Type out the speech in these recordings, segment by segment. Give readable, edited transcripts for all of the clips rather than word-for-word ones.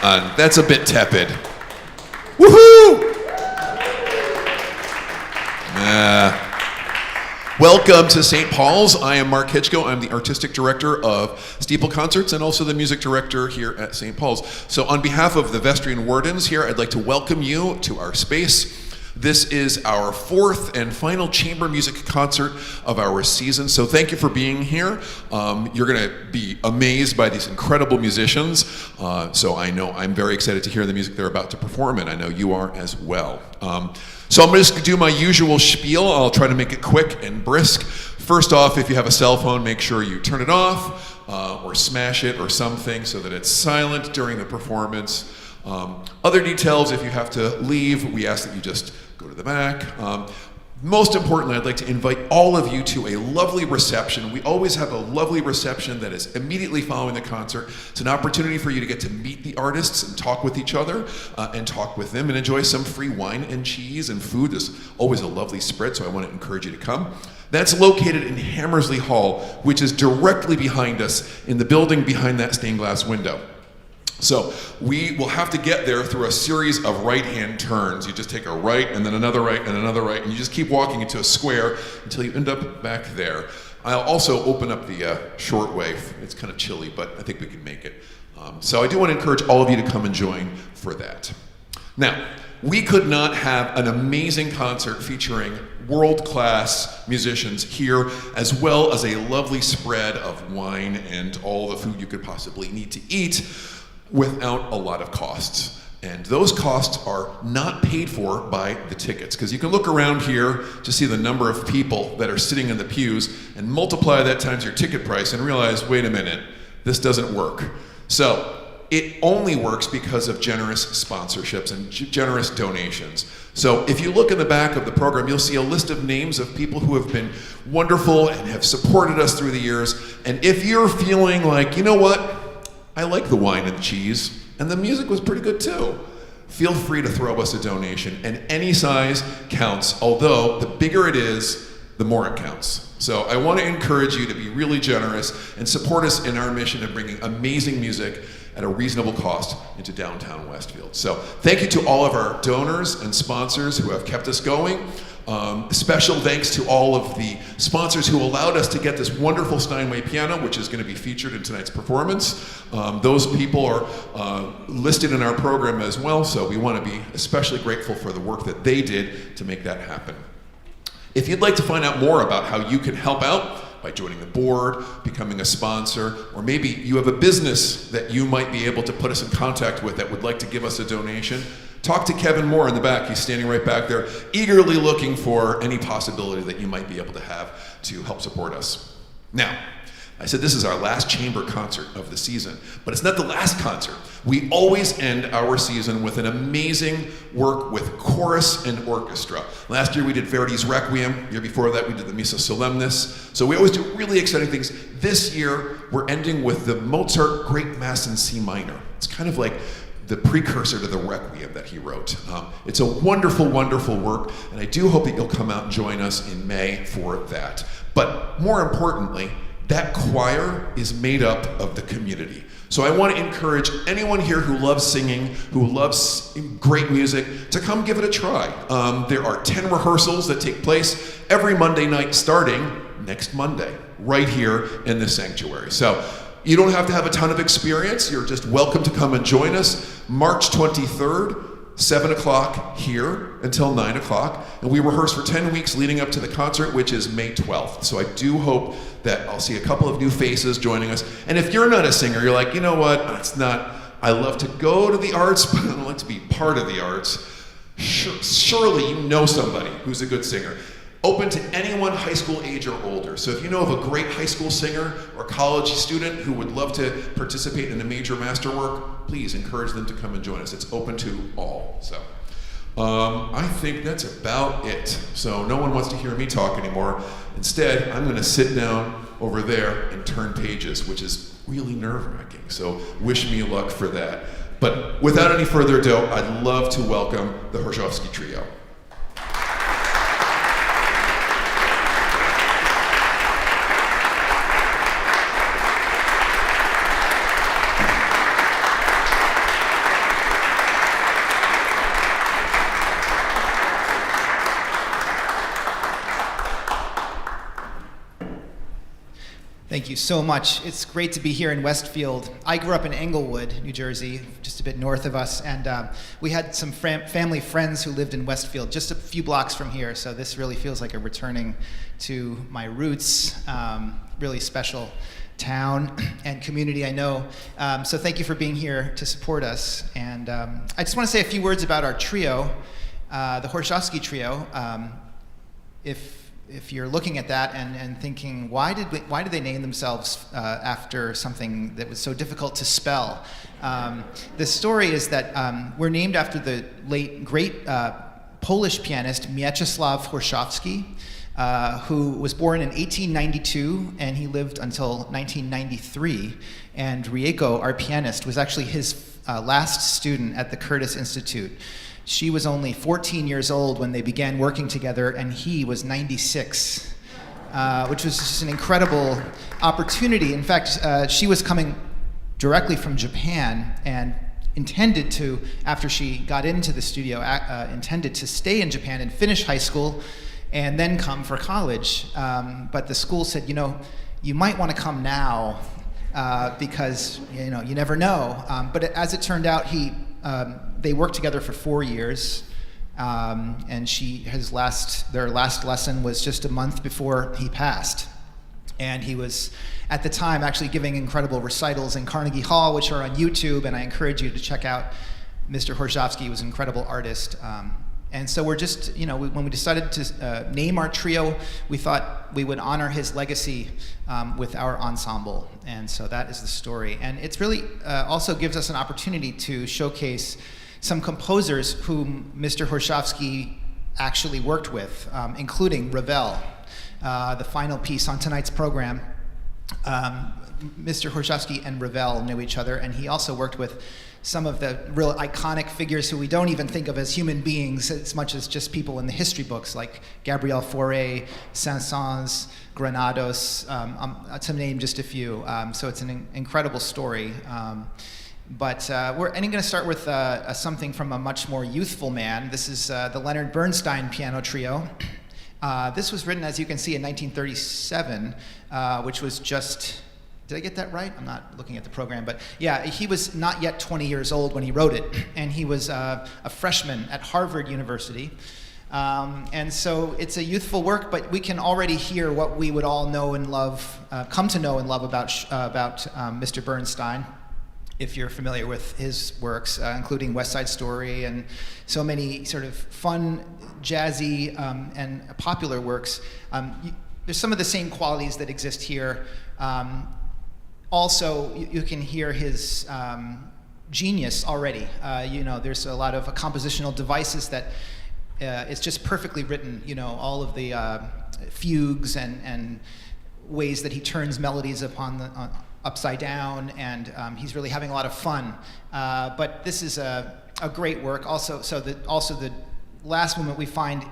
That's a bit tepid. Woohoo! Welcome to St. Paul's. I am Mark Hyczko. I'm the artistic director of Steeple Concerts and also the music director here at St. Paul's. So on behalf of the vestry wardens here, I'd like to welcome you to our space. This is our fourth and final chamber music concert of our season, so thank you for being here. You're going to be amazed by these incredible musicians, so I know I'm very excited to hear the music they're about to perform, and I know you are as well. So I'm just going to do my usual spiel. I'll try to make it quick and brisk. First off, if you have a cell phone, make sure you turn it off or smash it or something so that it's silent during the performance. Other details, if you have to leave, we ask that you just go to the back. Most importantly, I'd like to invite all of you to a lovely reception. We always have a lovely reception that is immediately following the concert. It's an opportunity for you to get to meet the artists and talk with each other and talk with them and enjoy some free wine and cheese and food. There's always a lovely spread, so I want to encourage you to come. That's located in Hammersley Hall, which is directly behind us in the building behind that stained glass window. So we will have to get there through a series of right-hand turns. You just take a right and then another right and another right, and you just keep walking into a square until you end up back there. I'll also open up the short way. It's kind of chilly, but I think we can make it. So I do want to encourage all of you to come and join for that. Now, we could not have an amazing concert featuring world-class musicians here, as well as a lovely spread of wine and all the food you could possibly need to eat, without a lot of costs. And those costs are not paid for by the tickets, because you can look around here to see the number of people that are sitting in the pews and multiply that times your ticket price and realize, wait a minute, this doesn't work. So it only works because of generous sponsorships and generous donations. So if you look in the back of the program, you'll see a list of names of people who have been wonderful and have supported us through the years. And if you're feeling like, you know what, I like the wine and cheese, and the music was pretty good too, feel free to throw us a donation, and any size counts, although the bigger it is, the more it counts. So I want to encourage you to be really generous and support us in our mission of bringing amazing music at a reasonable cost into downtown Westfield. So thank you to all of our donors and sponsors who have kept us going. Special thanks to all of the sponsors who allowed us to get this wonderful Steinway piano, which is going to be featured in tonight's performance. Those people are listed in our program as well, so we want to be especially grateful for the work that they did to make that happen. If you'd like to find out more about how you can help out by joining the board, becoming a sponsor, or maybe you have a business that you might be able to put us in contact with that would like to give us a donation, talk to Kevin Moore in the back. He's standing right back there, eagerly looking for any possibility that you might be able to have to help support us. Now, I said this is our last chamber concert of the season, but it's not the last concert. We always end our season with an amazing work with chorus and orchestra. Last year we did Verdi's Requiem. The year before that we did the Missa Solemnis. So we always do really exciting things. This year we're ending with the Mozart Great Mass in C minor. It's kind of like the precursor to the Requiem that he wrote. It's a wonderful, wonderful work, and I do hope that you'll come out and join us in May for that. But more importantly, that choir is made up of the community. So I want to encourage anyone here who loves singing, who loves great music, to come give it a try. There are 10 rehearsals that take place every Monday night starting next Monday, right here in the sanctuary. So you don't have to have a ton of experience. You're just welcome to come and join us. March 23rd, 7 o'clock here until 9 o'clock. And we rehearse for 10 weeks leading up to the concert, which is May 12th. So I do hope that I'll see a couple of new faces joining us. And if you're not a singer, you're like, you know what, I love to go to the arts, but I don't like to be part of the arts. Surely you know somebody who's a good singer. Open to anyone high school age or older. So if you know of a great high school singer or college student who would love to participate in a major masterwork, please encourage them to come and join us. It's open to all. So I think that's about it. So no one wants to hear me talk anymore. Instead, I'm going to sit down over there and turn pages, which is really nerve-wracking. So wish me luck for that. But without any further ado, I'd love to welcome the Horszowski Trio. Thank you so much. It's great to be here in Westfield. I grew up in Englewood, New Jersey, just a bit north of us, and we had some family friends who lived in Westfield, just a few blocks from here, so this really feels like a returning to my roots. Really special town and community, I know. So thank you for being here to support us. And I just want to say a few words about our trio, the Horszowski trio. If you're looking at that and thinking, why did they name themselves after something that was so difficult to spell? The story is that we're named after the late great Polish pianist Mieczysław Horszowski, who was born in 1892 and he lived until 1993. And Rieko, our pianist, was actually his last student at the Curtis Institute. She was only 14 years old when they began working together, and he was 96, which was just an incredible opportunity. In fact, she was coming directly from Japan and intended to, after she got into the studio, intended to stay in Japan and finish high school and then come for college. But the school said, you might want to come now because, you never know. But as it turned out, they worked together for 4 years, and their last lesson was just a month before he passed. And he was, at the time, actually giving incredible recitals in Carnegie Hall, which are on YouTube, and I encourage you to check out Mr. Horszowski. He was an incredible artist. And so we're just, when we decided to name our trio, we thought we would honor his legacy with our ensemble. And so that is the story. And it's really also gives us an opportunity to showcase some composers whom Mr. Horszowski actually worked with, including Ravel, the final piece on tonight's program. Mr. Horszowski and Ravel knew each other, and he also worked with some of the real iconic figures who we don't even think of as human beings as much as just people in the history books, like Gabriel Fauré, Saint-Saëns, Granados, to name just a few. So it's an incredible story. But we're going to start with something from a much more youthful man. This is the Leonard Bernstein piano trio. This was written, as you can see, in 1937, which was just... Did I get that right? I'm not looking at the program, but yeah, he was not yet 20 years old when he wrote it, and he was a freshman at Harvard University. And so it's a youthful work, but we can already hear what we would all know and love, come to know and love about Mr. Bernstein, if you're familiar with his works, including West Side Story and so many sort of fun, jazzy, and popular works. There's some of the same qualities that exist here. Also, you can hear his genius already. There's a lot of compositional devices that it's just perfectly written. All of the fugues and ways that he turns melodies upside down, and he's really having a lot of fun. But this is a great work. Also the last movement we find.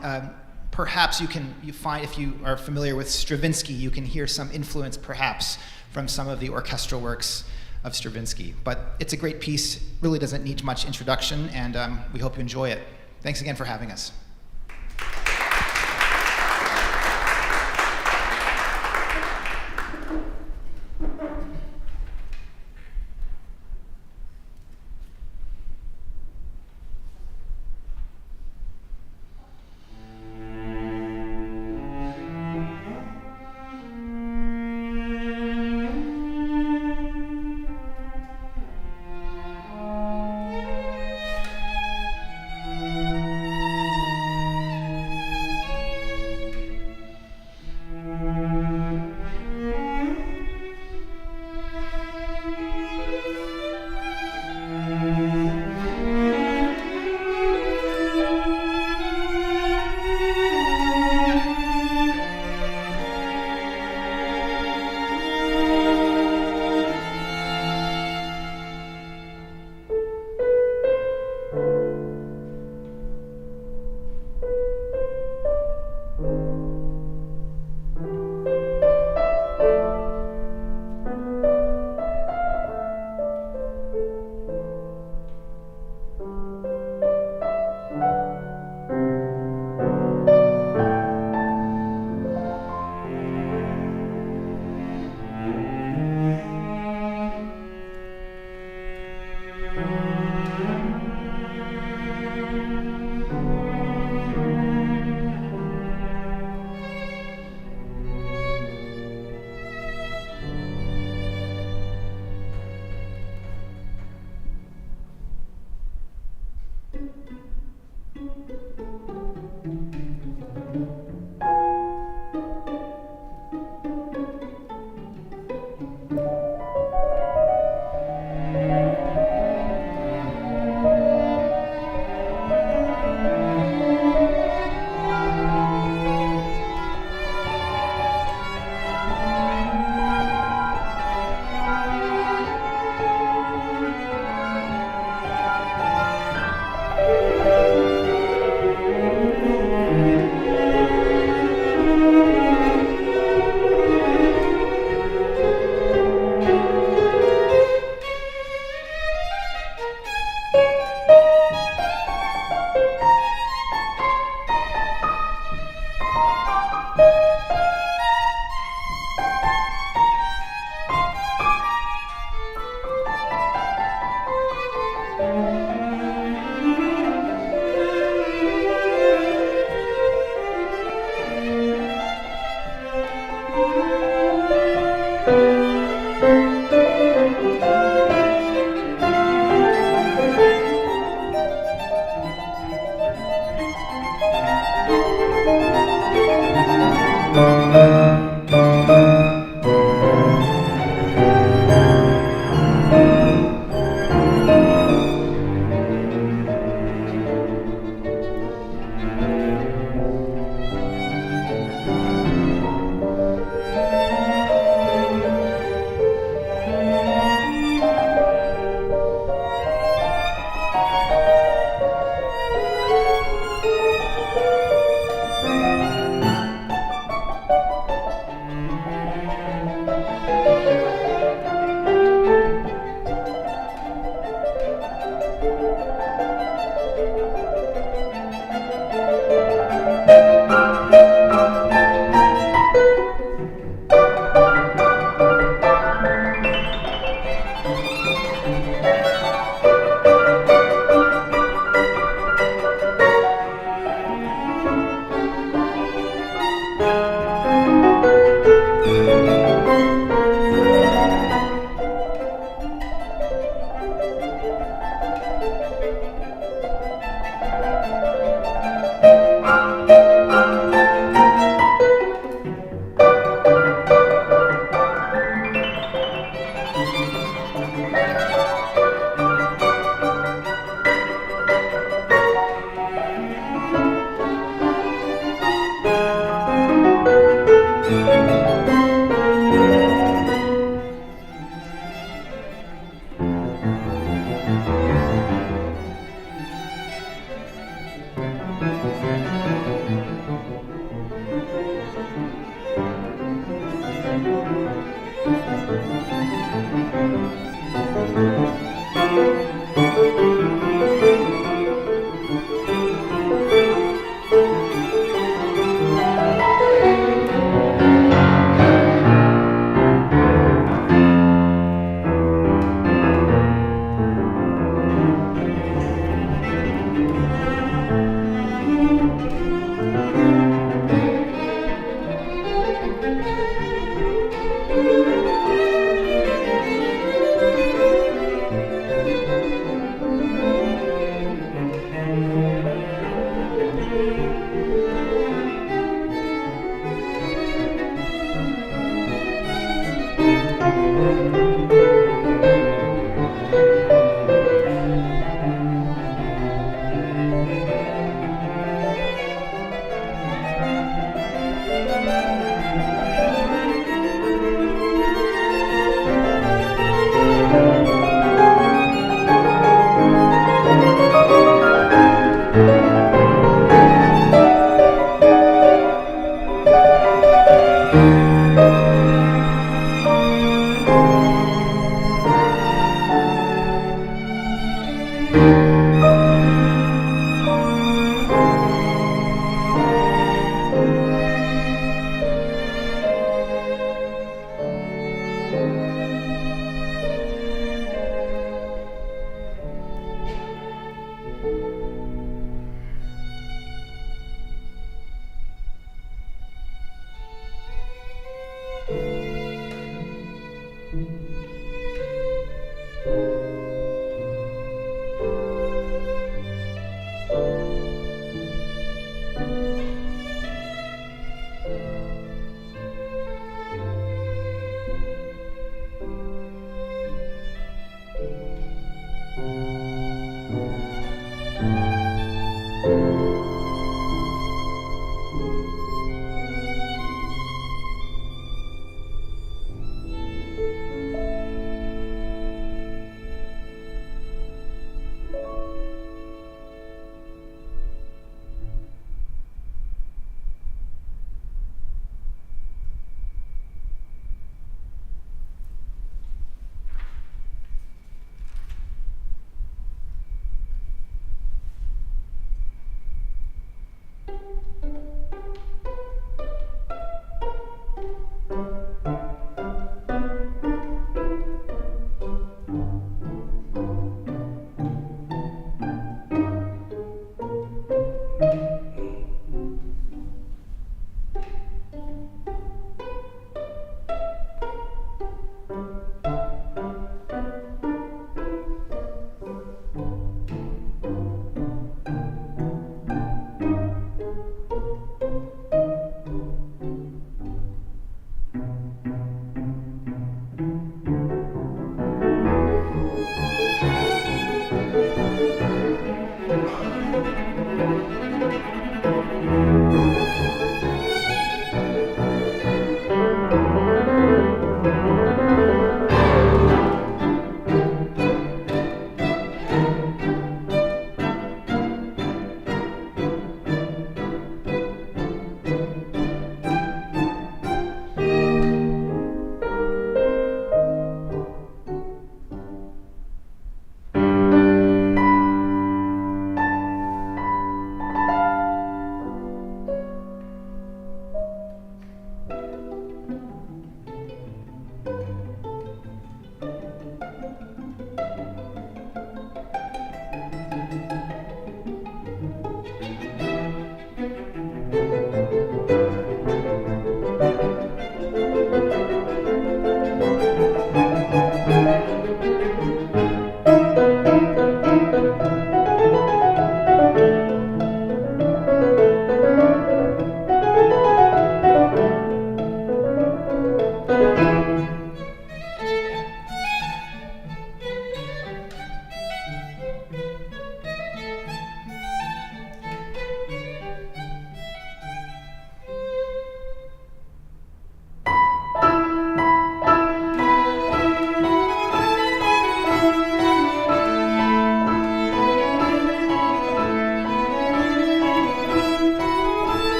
Perhaps you find, if you are familiar with Stravinsky, you can hear some influence perhaps from some of the orchestral works of Stravinsky. But it's a great piece, really doesn't need much introduction, and we hope you enjoy it. Thanks again for having us.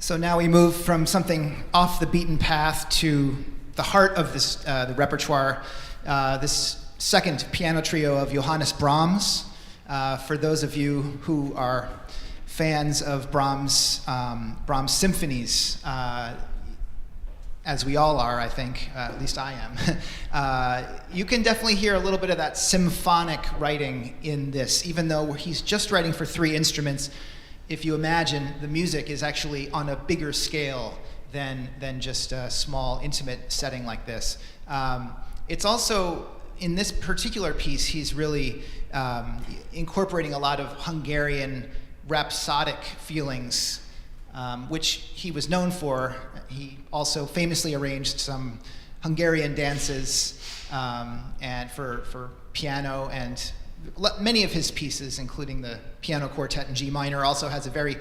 So now we move from something off the beaten path to the heart of this, the repertoire, this second piano trio of Johannes Brahms. For those of you who are fans of Brahms symphonies, as we all are, I think, at least I am, you can definitely hear a little bit of that symphonic writing in this, even though he's just writing for 3 instruments. If you imagine, the music is actually on a bigger scale than just a small, intimate setting like this. It's also, in this particular piece, he's really incorporating a lot of Hungarian rhapsodic feelings, which he was known for. He also famously arranged some Hungarian dances and for piano, and many of his pieces, including the piano quartet in G minor, also has a very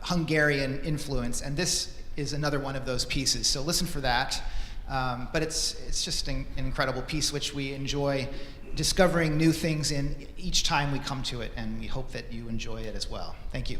Hungarian influence, and this is another one of those pieces. So listen for that. But it's just an incredible piece which we enjoy discovering new things in each time we come to it, and we hope that you enjoy it as well. Thank you.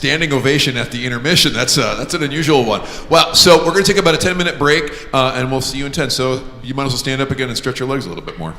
standing ovation at the intermission. That's an unusual one. Well, so we're going to take about a 10-minute break, and we'll see you in 10. So you might as well stand up again and stretch your legs a little bit more.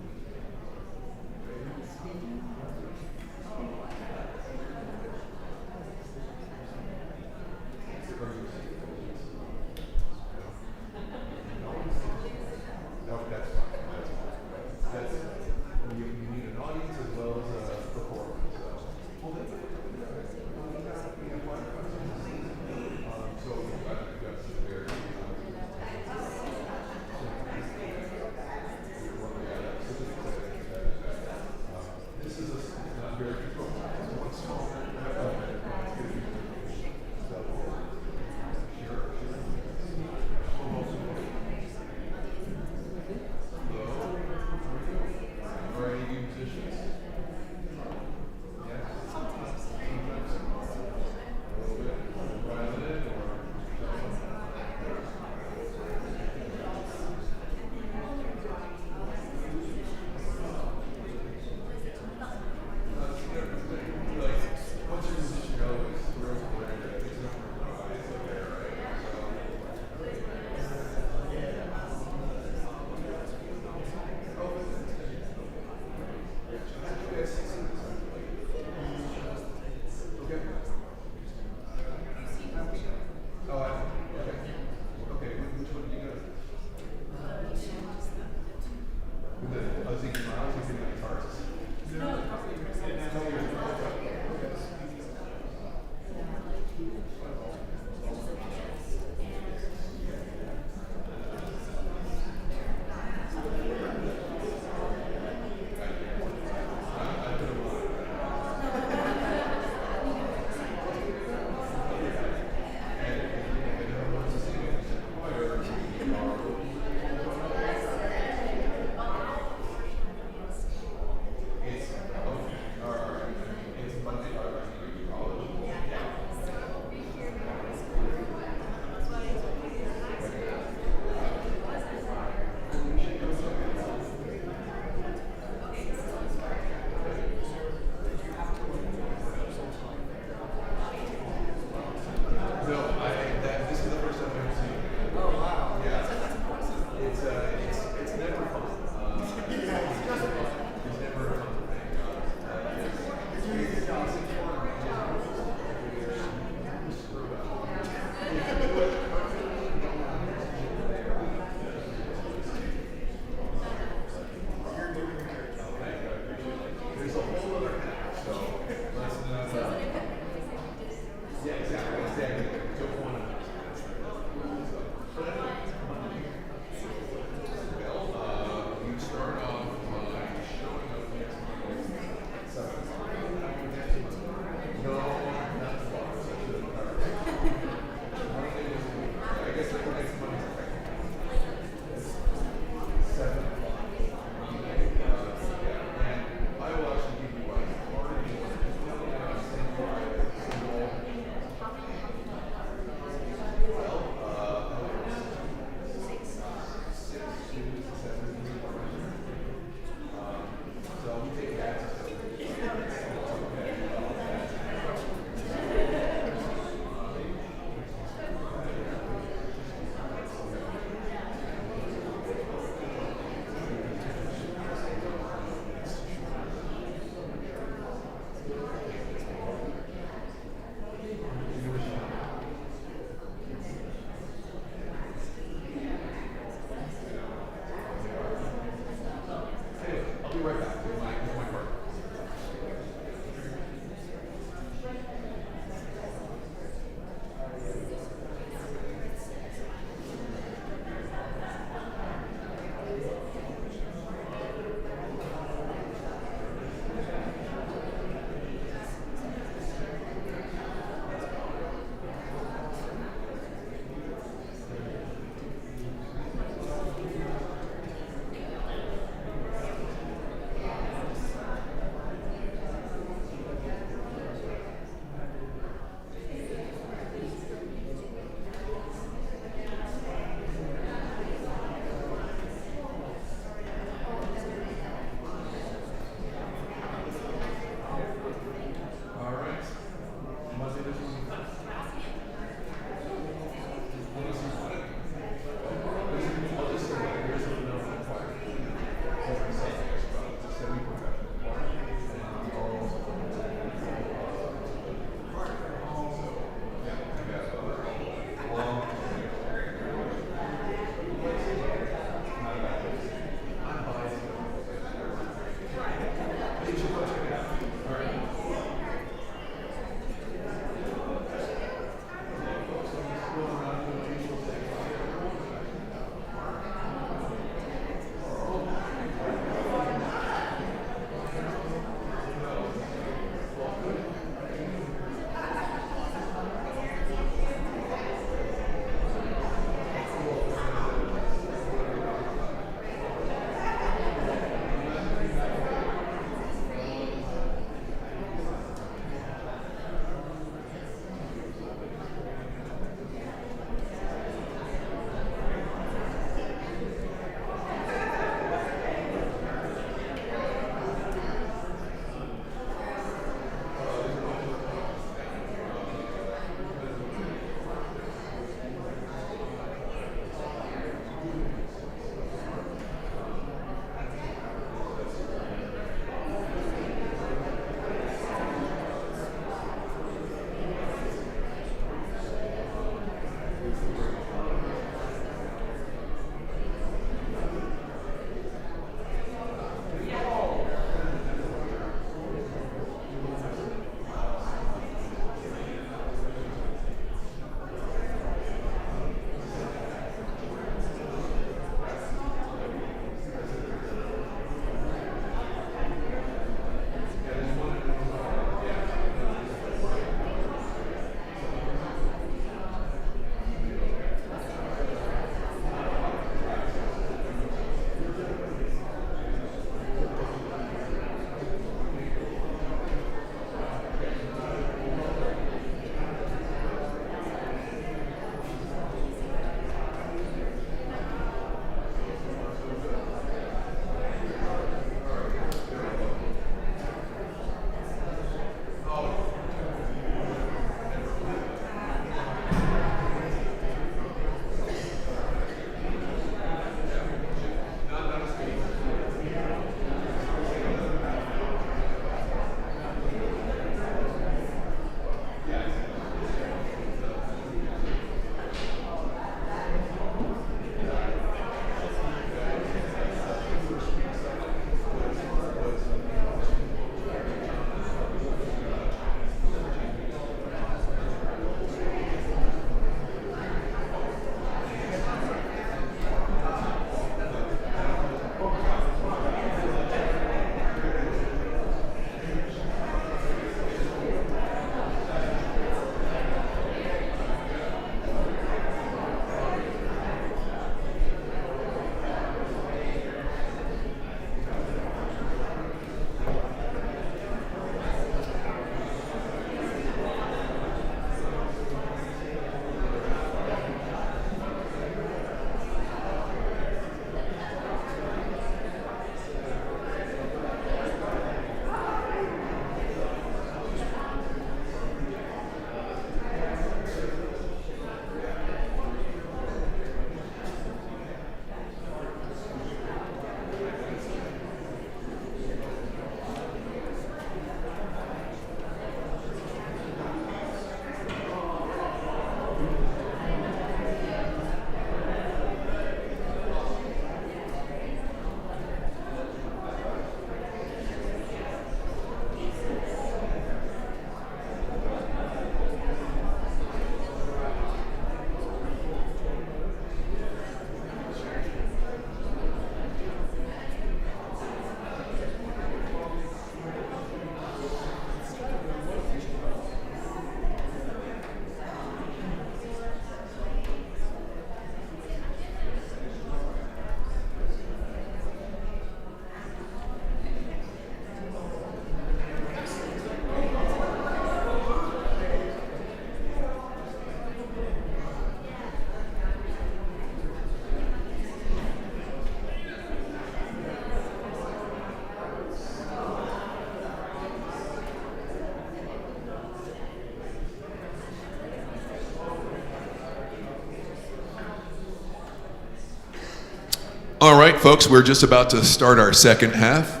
All right, folks, we're just about to start our second half.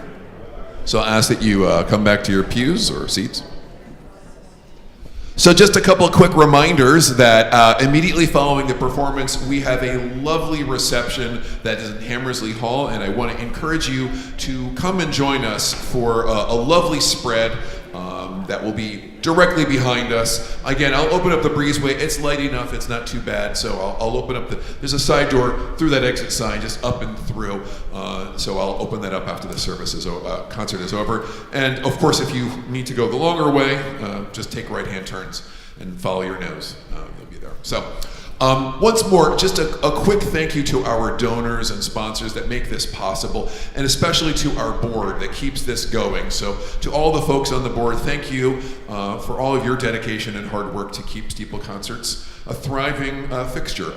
So I'll ask that you come back to your pews or seats. So just a couple of quick reminders that immediately following the performance, we have a lovely reception that is in Hammersley Hall, and I want to encourage you to come and join us for a lovely spread that will be directly behind us. Again, I'll open up the breezeway. It's light enough, it's not too bad, so I'll open up there's a side door through that exit sign, just up and through. So I'll open that up after the concert is over. And of course, if you need to go the longer way, just take right-hand turns and follow your nose. You'll be there. So once more, just a quick thank you to our donors and sponsors that make this possible, and especially to our board that keeps this going. So to all the folks on the board, thank you for all of your dedication and hard work to keep Steeple Concerts a thriving fixture.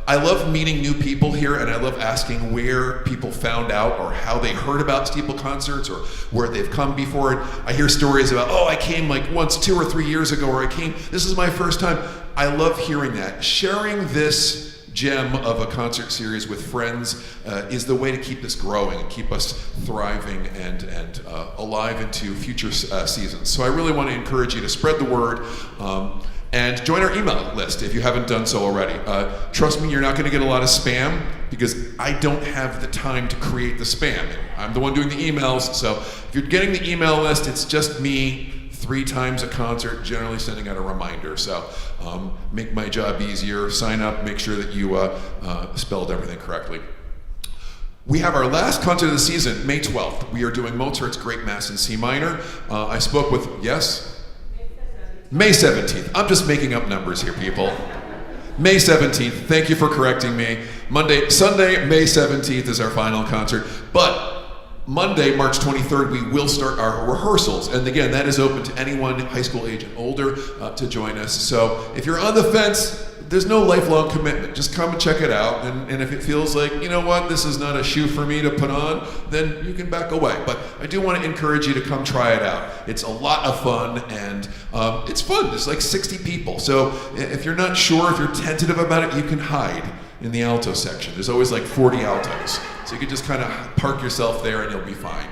I love meeting new people here, and I love asking where people found out or how they heard about Steeple Concerts or where they've come before. I hear stories about, I came like once 2 or 3 years ago, or this is my first time. I love hearing that. Sharing this gem of a concert series with friends is the way to keep this growing and keep us thriving and alive into future seasons. So I really want to encourage you to spread the word and join our email list if you haven't done so already. Trust me, you're not going to get a lot of spam because I don't have the time to create the spam. I'm the one doing the emails, so if you're getting the email list, it's just me 3 times a concert, generally sending out a reminder. So make my job easier, sign up, make sure that you spelled everything correctly. We have our last concert of the season, May 12th. We are doing Mozart's Great Mass in C minor. I spoke with, yes? May 17th. I'm just making up numbers here, people. May 17th. Thank you for correcting me. Sunday, May 17th is our final concert. But Monday, March 23rd, we will start our rehearsals. And again, that is open to anyone high school age and older to join us. So if you're on the fence, there's no lifelong commitment. Just come and check it out. And if it feels like, you know what, this is not a shoe for me to put on, then you can back away. But I do want to encourage you to come try it out. It's a lot of fun, and it's fun. There's like 60 people. So if you're not sure, if you're tentative about it, you can hide in the alto section. There's always like 40 altos. So you can just kind of park yourself there and you'll be fine.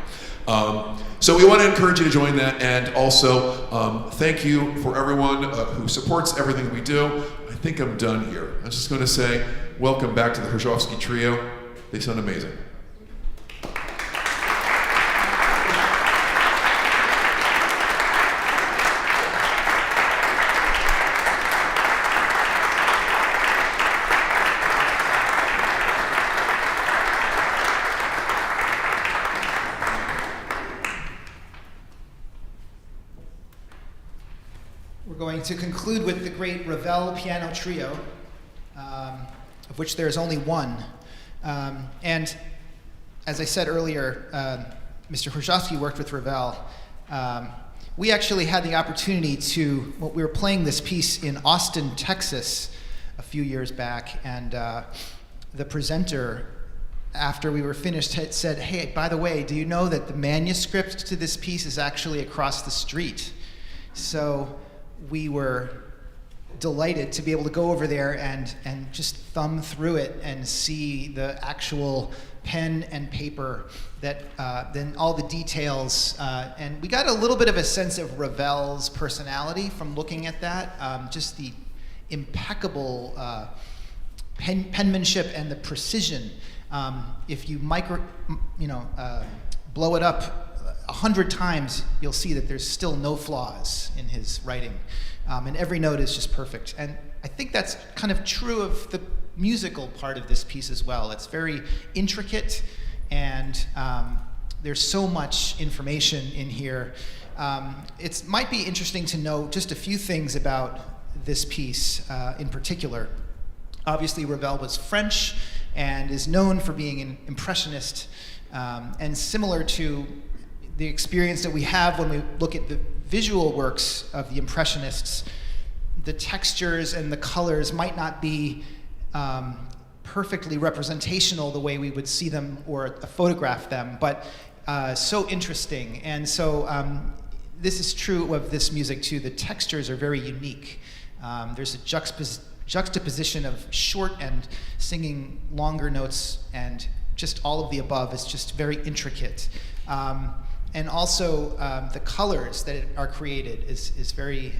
So we want to encourage you to join that, and also thank you for everyone who supports everything we do. I think I'm done here. I'm just going to say welcome back to the Horszowski Trio. They sound amazing. Going to conclude with the great Ravel piano trio, of which there is only one. And as I said earlier, Mr. Horszowski worked with Ravel. We actually had the opportunity we were playing this piece in Austin, Texas a few years back, and the presenter, after we were finished, had said, "Hey, by the way, do you know that the manuscript to this piece is actually across the street?" So we were delighted to be able to go over there and just thumb through it and see the actual pen and paper that then all the details, and we got a little bit of a sense of Ravel's personality from looking at that, just the impeccable penmanship and the precision. If you blow it up 100 times, you'll see that there's still no flaws in his writing. And every note is just perfect. And I think that's kind of true of the musical part of this piece as well. It's very intricate, and there's so much information in here. It might be interesting to know just a few things about this piece in particular. Obviously, Ravel was French and is known for being an impressionist, and similar to the experience that we have when we look at the visual works of the Impressionists, the textures and the colors might not be perfectly representational the way we would see them or photograph them, but so interesting. And so this is true of this music too. The textures are very unique. There's a juxtaposition of short and singing longer notes and just all of the above is just very intricate. And also the colors that are created is very,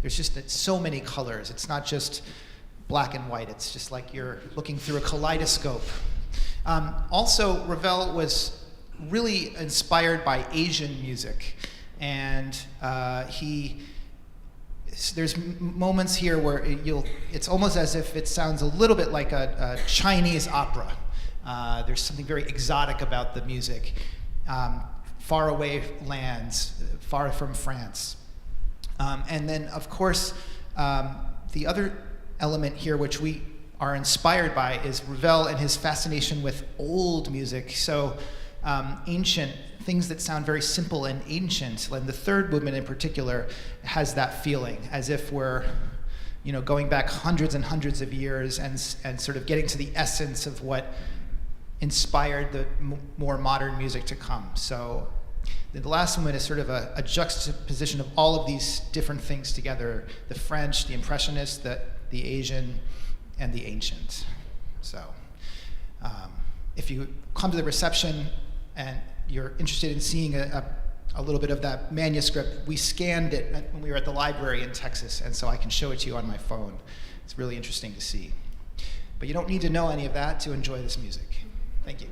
there's just so many colors. It's not just black and white, it's just like you're looking through a kaleidoscope. Also, Ravel was really inspired by Asian music, and there's moments here where it's almost as if it sounds a little bit like a Chinese opera. There's something very exotic about the music. Far away lands, far from France. And then, of course, the other element here which we are inspired by is Ravel and his fascination with old music. So ancient things that sound very simple and ancient, and the third movement in particular has that feeling, as if we're going back hundreds and hundreds of years and sort of getting to the essence of what inspired the more modern music to come. So the last movement is sort of a juxtaposition of all of these different things together: the French, the Impressionist, the Asian, and the ancient. So if you come to the reception and you're interested in seeing a little bit of that manuscript, we scanned it when we were at the library in Texas, and so I can show it to you on my phone. It's really interesting to see. But you don't need to know any of that to enjoy this music. Thank you.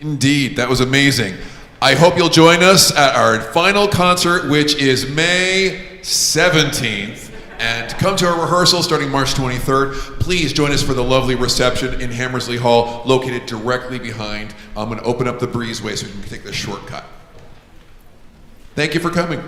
Indeed, that was amazing. I hope you'll join us at our final concert, which is May 17th. And come to our rehearsal starting March 23rd. Please join us for the lovely reception in Hammersley Hall, located directly behind. I'm going to open up the breezeway so we can take the shortcut. Thank you for coming.